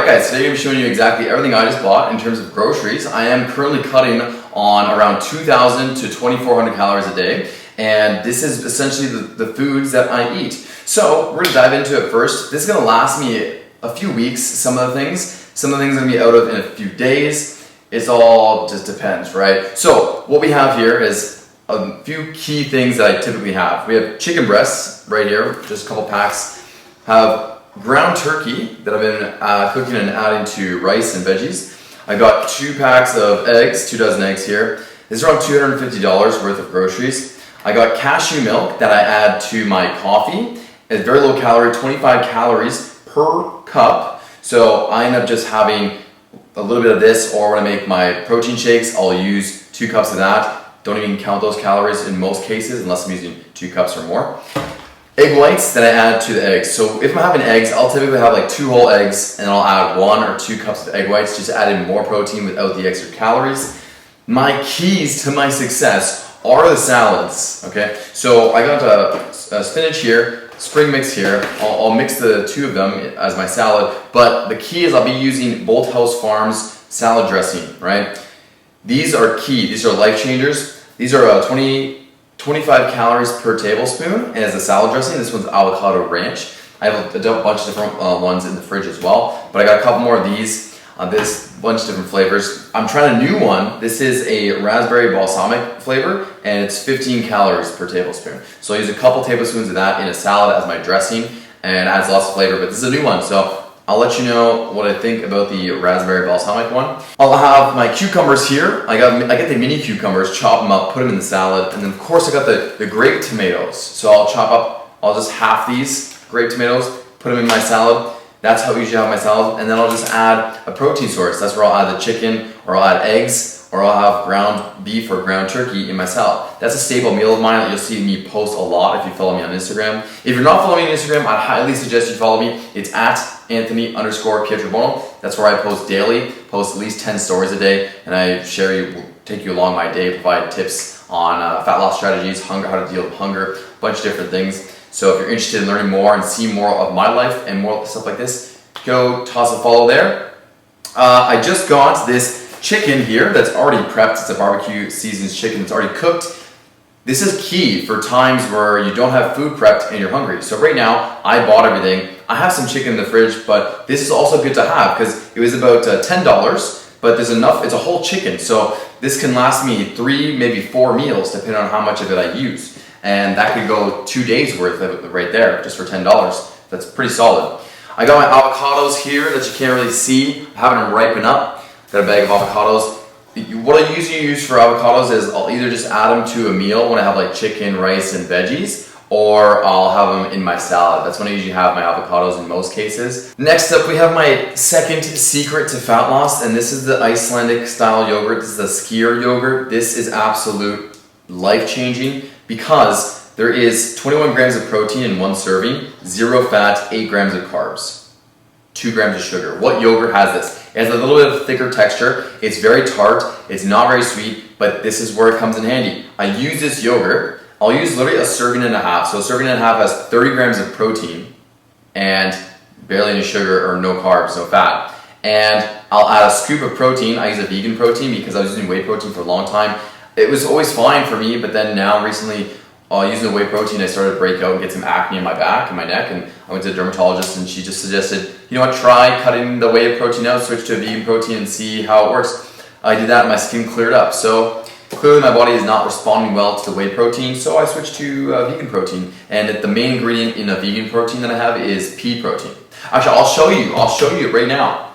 Alright guys, today I'm going to be showing you exactly everything I just bought in terms of groceries. I am currently cutting on around 2,000 to 2,400 calories a day, and this is essentially the foods that I eat. So we're going to dive into it first. This is going to last me a few weeks, some of the things I'm going to be out of in a few days. It's all just depends, right? So what we have here is a few key things that I typically have. We have chicken breasts right here, just a couple packs. Have ground turkey that I've been cooking and adding to rice and veggies. I got 2 packs of eggs, 2 dozen eggs here. This is around $250 worth of groceries. I got cashew milk that I add to my coffee. It's very low calorie, 25 calories per cup. So I end up just having a little bit of this, or when I make my protein shakes, I'll use 2 cups of that. Don't even count those calories in most cases unless I'm using 2 cups or more. Egg whites that I add to the eggs. So if I'm having eggs, I'll typically have like 2 whole eggs and I'll add 1 or 2 cups of egg whites, just adding more protein without the extra calories. My keys to my success are the salads, okay? So I got a spinach here, spring mix here. I'll mix the 2 of them as my salad, but the key is I'll be using Bolt House Farms salad dressing, right? These are key, these are life changers. These are 25 calories per tablespoon, and as a salad dressing, this one's avocado ranch. I have a bunch of different ones in the fridge as well, but I got a couple more of these, this bunch of different flavors. I'm trying a new one. This is a raspberry balsamic flavor, and it's 15 calories per tablespoon. So I use a couple tablespoons of that in a salad as my dressing, and adds lots of flavor, but this is a new one, so I'll let you know what I think about the raspberry balsamic one. I'll have my cucumbers here. I get the mini cucumbers, chop them up, put them in the salad, and then of course I got the grape tomatoes. So I'll just half these grape tomatoes, put them in my salad. That's how I usually have my salad, and then I'll just add a protein source. That's where I'll add the chicken, or I'll add eggs, or I'll have ground beef or ground turkey in my salad. That's a staple meal of mine that you'll see me post a lot if you follow me on Instagram. If you're not following me on Instagram, I'd highly suggest you follow me. It's at Anthony_Pietrobono. That's where I post daily, post at least 10 stories a day, and I take you along my day, provide tips on fat loss strategies, hunger, how to deal with hunger, a bunch of different things. So if you're interested in learning more and see more of my life and more stuff like this, go toss a follow there. I just got this chicken here that's already prepped. It's a barbecue seasoned chicken that's already cooked. This is key for times where you don't have food prepped and you're hungry. So right now, I bought everything. I have some chicken in the fridge, but this is also good to have because it was about $10, but there's enough, it's a whole chicken. So this can last me 3, maybe 4 meals, depending on how much of it I use. And that could go 2 days worth of it right there, just for $10. That's pretty solid. I got my avocados here that you can't really see. I haven't them ripen up. Got a bag of avocados. What I usually use for avocados is I'll either just add them to a meal when I have like chicken, rice, and veggies, or I'll have them in my salad. That's when I usually have my avocados in most cases. Next up, we have my second secret to fat loss, and this is the Icelandic style yogurt. This is the skyr yogurt. This is absolute life-changing because there is 21 grams of protein in 1 serving, 0 fat, 8 grams of carbs, 2 grams of sugar. What yogurt has this? It has a little bit of thicker texture. It's very tart. It's not very sweet, but this is where it comes in handy. I use this yogurt. I'll use literally a serving and a half. So a serving and a half has 30 grams of protein and barely any sugar or no carbs, no fat. And I'll add a scoop of protein. I use a vegan protein because I was using whey protein for a long time. It was always fine for me, but then now recently, using the whey protein, I started to break out and get some acne in my back and my neck, and I went to a dermatologist and she just suggested, you know what, try cutting the whey protein out, switch to a vegan protein and see how it works. I did that and my skin cleared up. So clearly my body is not responding well to the whey protein, so I switched to vegan protein. And the main ingredient in a vegan protein that I have is pea protein. Actually, I'll show you it right now.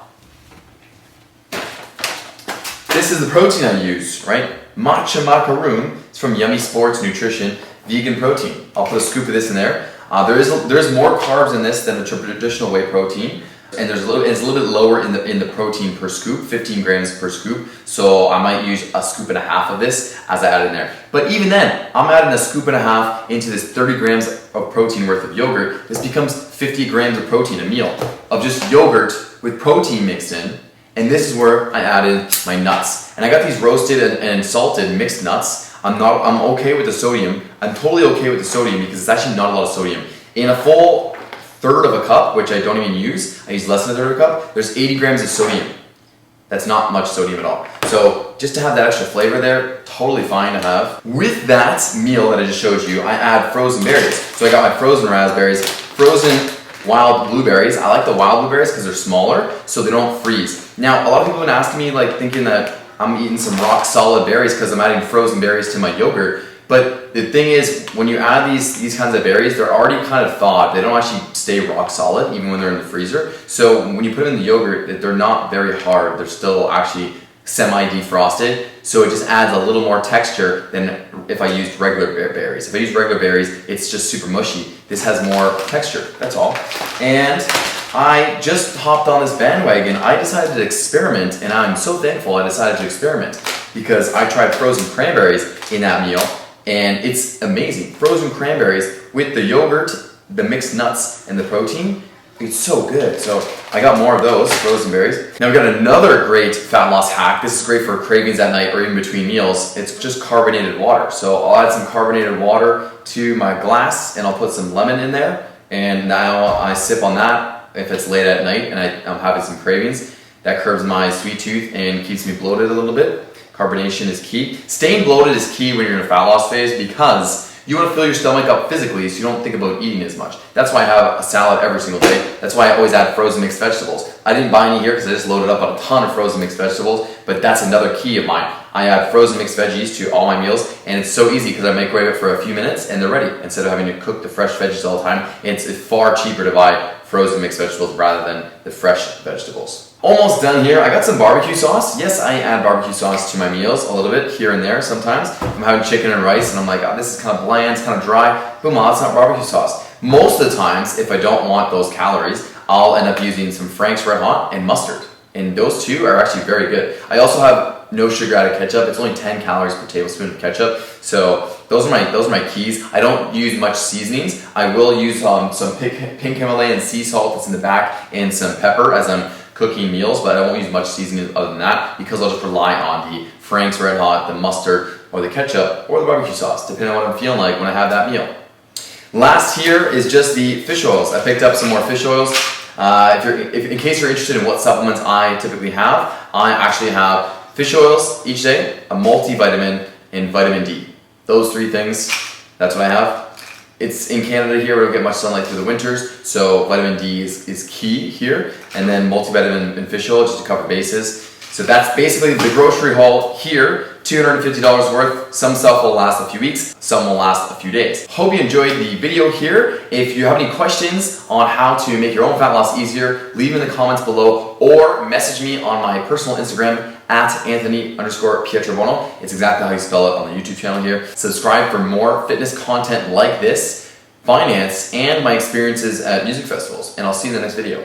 This is the protein I use, right? Matcha macaroon. It's from Yummy Sports Nutrition. Vegan protein. I'll put a scoop of this in there. There's more carbs in this than a traditional whey protein, and it's a little bit lower in the protein per scoop, 15 grams per scoop. So I might use a scoop and a half of this as I add in there. But even then, I'm adding a scoop and a half into this 30 grams of protein worth of yogurt. This becomes 50 grams of protein a meal of just yogurt with protein mixed in. And this is where I added my nuts. And I got these roasted and salted mixed nuts. I'm okay with the sodium. I'm totally okay with the sodium because it's actually not a lot of sodium. In a full third of a cup, which I don't even use, I use less than a third of a cup, there's 80 grams of sodium. That's not much sodium at all. So just to have that extra flavor there, totally fine to have. With that meal that I just showed you, I add frozen berries. So I got my frozen raspberries, frozen wild blueberries. I like the wild blueberries because they're smaller, so they don't freeze. Now, a lot of people have been asking me, like, thinking that I'm eating some rock solid berries because I'm adding frozen berries to my yogurt. But the thing is, when you add these kinds of berries, they're already kind of thawed. They don't actually stay rock solid even when they're in the freezer. So when you put them in the yogurt, they're not very hard. They're still actually semi-defrosted. So it just adds a little more texture than if I used regular berries. If I use regular berries, it's just super mushy. This has more texture, that's all. And I just hopped on this bandwagon. I decided to experiment, and I'm so thankful I decided to experiment because I tried frozen cranberries in that meal. And it's amazing. Frozen cranberries with the yogurt, the mixed nuts, and the protein. It's so good. So I got more of those frozen berries. Now we've got another great fat loss hack. This is great for cravings at night or even between meals. It's just carbonated water. So I'll add some carbonated water to my glass and I'll put some lemon in there. And now I sip on that if it's late at night and I'm having some cravings. That curbs my sweet tooth and keeps me bloated a little bit. Carbonation is key. Staying bloated is key when you're in a fat loss phase because you want to fill your stomach up physically so you don't think about eating as much. That's why I have a salad every single day. That's why I always add frozen mixed vegetables. I didn't buy any here because I just loaded up on a ton of frozen mixed vegetables, but that's another key of mine. I add frozen mixed veggies to all my meals, and it's so easy because I microwave it for a few minutes and they're ready instead of having to cook the fresh veggies all the time. It's far cheaper to buy frozen mixed vegetables rather than the fresh vegetables. Almost done here. I got some barbecue sauce. Yes, I add barbecue sauce to my meals a little bit here and there sometimes. I'm having chicken and rice and I'm like, oh, this is kind of bland, it's kind of dry. Boom, that's not barbecue sauce. Most of the times, if I don't want those calories, I'll end up using some Frank's Red Hot and mustard. And those two are actually very good. I also have no sugar added ketchup. It's only 10 calories per tablespoon of ketchup. So those are my keys. I don't use much seasonings. I will use some pink Himalayan sea salt that's in the back and some pepper as I'm cooking meals, but I won't use much seasoning other than that because I'll just rely on the Frank's Red Hot, the mustard, or the ketchup, or the barbecue sauce, depending on what I'm feeling like when I have that meal. Last here is just the fish oils. I picked up some more fish oils. In case you're interested in what supplements I typically have, I actually have fish oils each day, a multivitamin, and vitamin D. Those three things, that's what I have. It's in Canada here, we don't get much sunlight through the winters, so vitamin D is key here, and then multivitamin and fish oil just to cover bases. So that's basically the grocery haul here, $250 worth. Some stuff will last a few weeks, some will last a few days. Hope you enjoyed the video here. If you have any questions on how to make your own fat loss easier, leave them in the comments below or message me on my personal Instagram at Anthony_Pietrobono. It's exactly how you spell it on the YouTube channel here. Subscribe for more fitness content like this, finance, and my experiences at music festivals. And I'll see you in the next video.